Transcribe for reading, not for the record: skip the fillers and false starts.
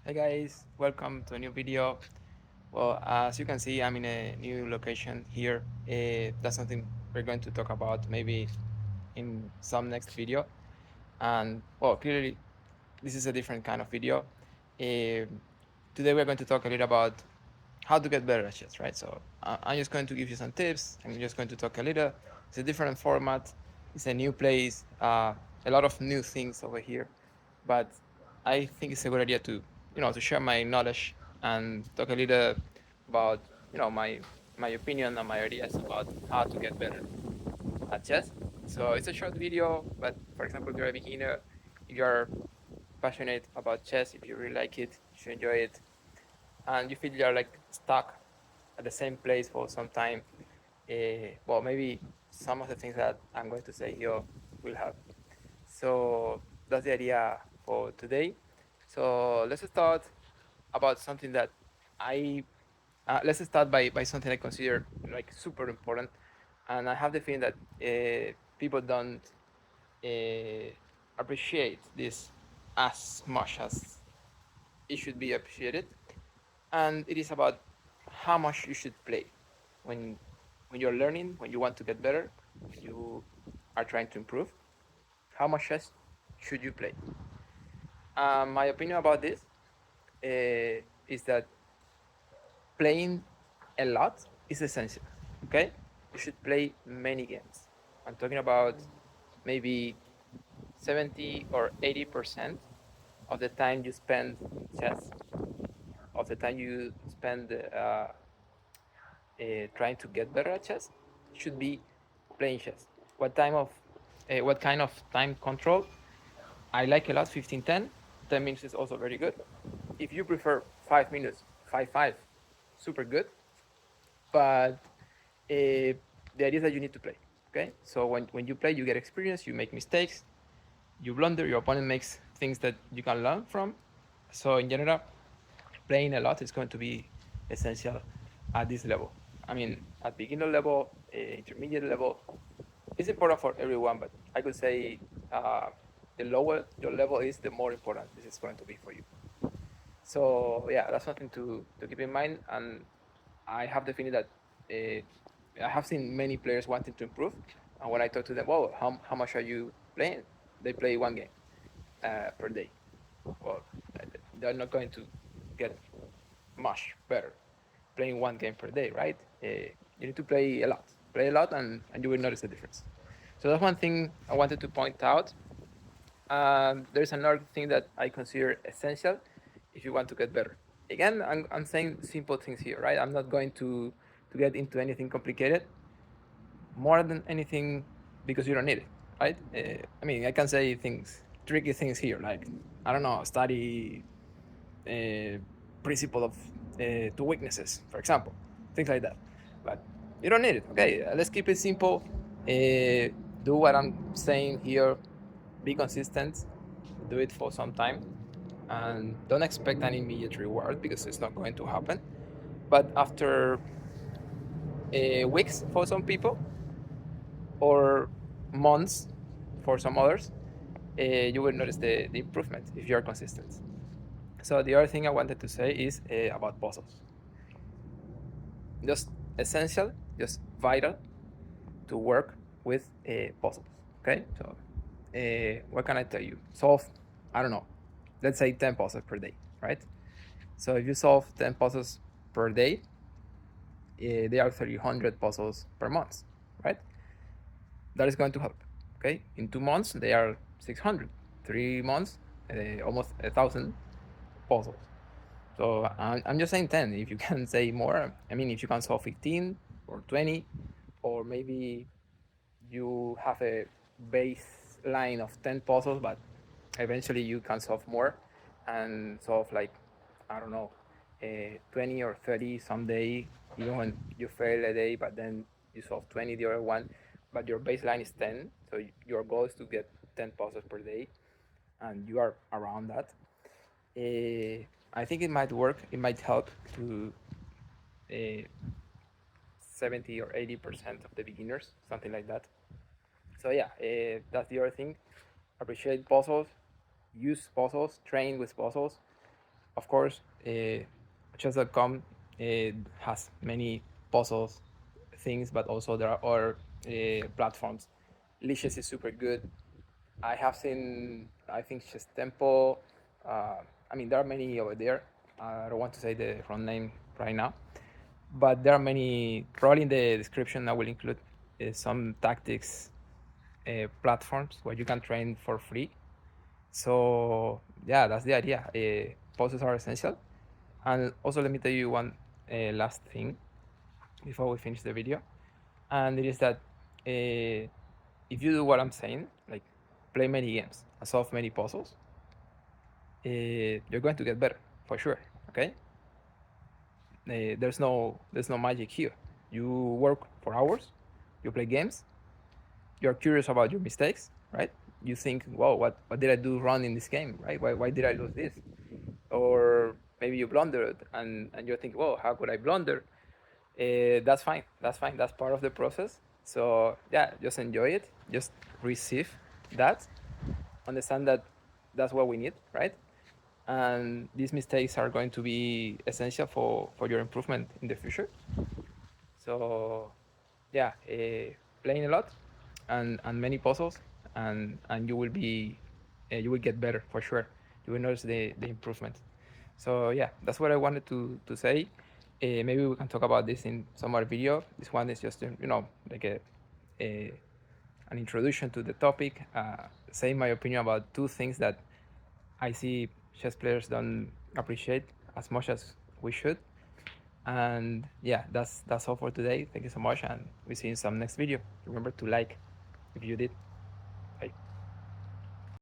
Hey guys, welcome to a new video. Well, as you can see, I'm in a new location here. That's something we're going to talk about maybe in some next video. And well, clearly, this is a different kind of video. Today, we're going to talk a little about how to get better at chess, right? So, I'm just going to give you some tips. I'm just going to talk a little. It's a different format, it's a new place, a lot of new things over here. But I think it's a good idea to to share my knowledge and talk a little about my opinion and my ideas about how to get better at chess. So it's a short video, but for example, if you're a beginner, if you're passionate about chess, if you really like it, if you enjoy it, and you feel you're like stuck at the same place for some time, well, maybe some of the things that I'm going to say here will help. So that's the idea for today. So let's start about something that I let's start by something I consider like super important, and I have the feeling that people don't uh, appreciate this as much as it should be appreciated, and it is about how much you should play when when you're learning, when you want to get better, when you are trying to improve. How much chess should you play? My opinion about this is that playing a lot is essential. Okay, you should play many games. I'm talking about maybe 70 or 80% of the time you spend chess, of the time you spend trying to get better at chess, should be playing chess. What kind of time control? I like a lot 15-10. 10 minutes is also very good. If you prefer 5 minutes, 5-5, super good. But the idea is that you need to play. Okay, so when you play, you get experience, you make mistakes, you blunder, your opponent makes things that you can learn from. So in general, playing a lot is going to be essential at this level. I mean, at beginner level, intermediate level, it's important for everyone, but I could say the lower your level is, the more important this is going to be for you. So yeah, that's something to keep in mind. And I have the feeling that I have seen many players wanting to improve, and when I talk to them, well, how much are you playing? They play one game per day. Well, they're not going to get much better playing one game per day, right? You need to play a lot, and you will notice the difference. So that's one thing I wanted to point out. There's another thing that I consider essential if you want to get better. Again, I'm saying simple things here, right? I'm not going to get into anything complicated more than anything because you don't need it, right? I mean, I can say things, tricky things here, like, I don't know, study uh, principle of two weaknesses, for example, things like that. But you don't need it. Okay, let's keep it simple. Do what I'm saying here. Be consistent. Do it for some time, and don't expect an immediate reward because it's not going to happen. But after weeks for some people or months for some others, you will notice the improvement if you are consistent. So the other thing I wanted to say is about puzzles. Just essential, just vital to work with puzzles. Okay, so what can I tell you? Solve, I don't know, let's say 10 puzzles per day, right? So if you solve 10 puzzles per day, they are 300 puzzles per month, right? That is going to help. Okay, in 2 months they are 600. 3 months, almost 1,000 puzzles. So I'm just saying 10. If you can say more, I mean, if you can solve 15 or 20, or maybe you have a baseline of 10 puzzles, but eventually you can solve more and solve like, I don't know, 20 or 30 someday, even when you fail a day, but then you solve 20 the other one, but your baseline is 10. So your goal is to get 10 puzzles per day, and you are around that. I think it might work. It might help to uh, 70 or 80% of the beginners, something like that. So yeah, that's the other thing. Appreciate puzzles, use puzzles, train with puzzles. Of course, chess.com has many puzzles things, but also there are other platforms. Lichess is super good. I have seen, I think, Chess Tempo. I mean, there are many over there. I don't want to say the wrong name right now, but there are many. Probably in the description, I will include some tactics platforms where you can train for free. So yeah, that's the idea. Puzzles are essential. And also, let me tell you one last thing before we finish the video, and it is that if you do what I'm saying, like play many games and solve many puzzles, you're going to get better for sure. Okay, there's no magic here. You work for hours, you play games, you're curious about your mistakes, right? You think, whoa, what did I do wrong in this game, right? Why did I lose this? Or maybe you blundered and you think, whoa, how could I blunder? That's fine. That's fine. That's part of the process. So yeah, just enjoy it. Just receive that. Understand that that's what we need, right? And these mistakes are going to be essential for your improvement in the future. So yeah, playing a lot and many puzzles, and you will be you will get better for sure. You will notice the improvement. So yeah, that's what I wanted to say. Maybe we can talk about this in some other video. This one is just like a an introduction to the topic. Say my opinion about two things that I see chess players don't appreciate as much as we should. And yeah, that's all for today. Thank you so much, and we see you in some next video. Remember to like if you did.